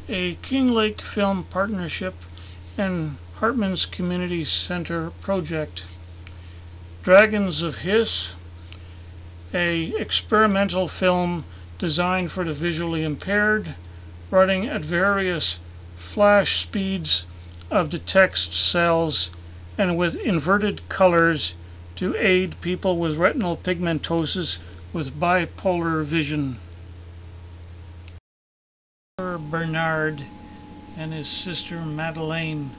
A King Lake Film Partnership and Hartman's Community Center project. Dragons of Hiss, a experimental film designed for the visually impaired, running at various flash speeds of the text cells and with inverted colors to aid people with retinal pigmentosis with bipolar vision. Bernard and his sister Madeleine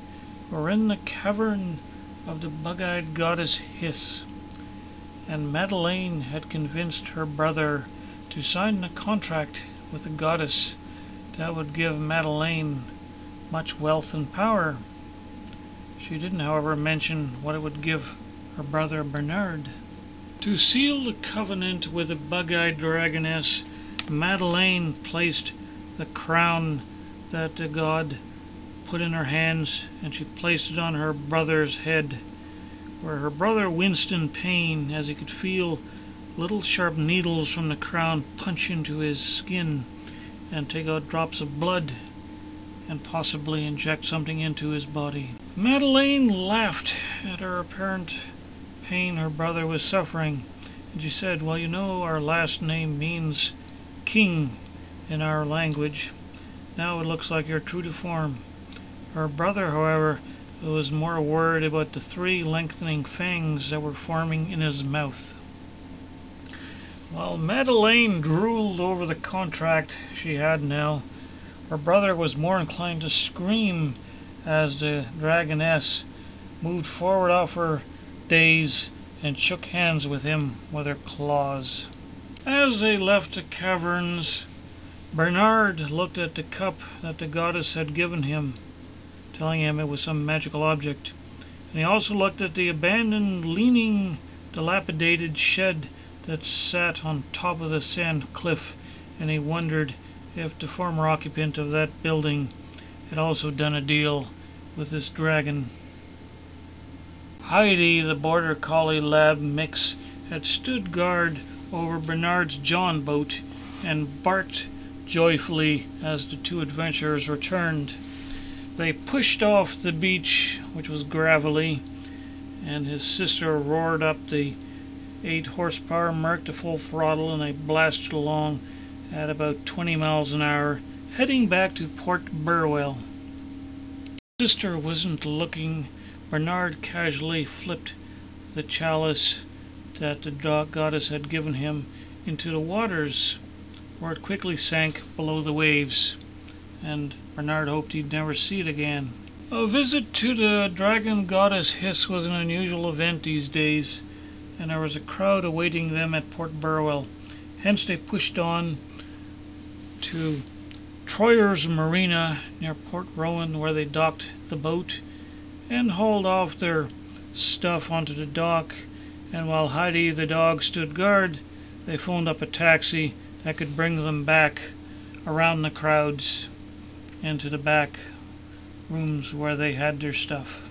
were in the cavern of the bug-eyed goddess Hiss, and Madeleine had convinced her brother to sign a contract with the goddess that would give Madeleine much wealth and power. She didn't, however, mention what it would give her brother Bernard. To seal the covenant with the bug-eyed dragoness, Madeleine placed the crown that the god put in her hands, and she placed it on her brother's head, where her brother winced in pain as he could feel little sharp needles from the crown punch into his skin and take out drops of blood and possibly inject something into his body. Madeleine laughed at her apparent pain her brother was suffering, and she said, "Well, you know, our last name means king in our language. Now it looks like you're true to form." Her brother, however, was more worried about the 3 lengthening fangs that were forming in his mouth. While Madeleine drooled over the contract she had now, her brother was more inclined to scream as the dragoness moved forward off her days and shook hands with him with her claws. As they left the caverns, Bernard looked at the cup that the goddess had given him, telling him it was some magical object. And he also looked at the abandoned, leaning, dilapidated shed that sat on top of the sand cliff, and he wondered if the former occupant of that building had also done a deal with this dragon. Heidi, the border collie lab mix, had stood guard over Bernard's John boat and barked joyfully as the 2 adventurers returned. They pushed off the beach, which was gravelly, and his sister roared up the 8-horsepower Merc to full throttle, and they blasted along at about 20 miles an hour, heading back to Port Burwell. His sister wasn't looking. Bernard casually flipped the chalice that the goddess had given him into the waters, where it quickly sank below the waves, and Bernard hoped he'd never see it again. A visit to the dragon goddess Hiss was an unusual event these days, and there was a crowd awaiting them at Port Burwell. Hence they pushed on to Troyer's Marina near Port Rowan, where they docked the boat and hauled off their stuff onto the dock. And while Heidi the dog stood guard, they phoned up a taxi that could bring them back around the crowds into the back rooms where they had their stuff.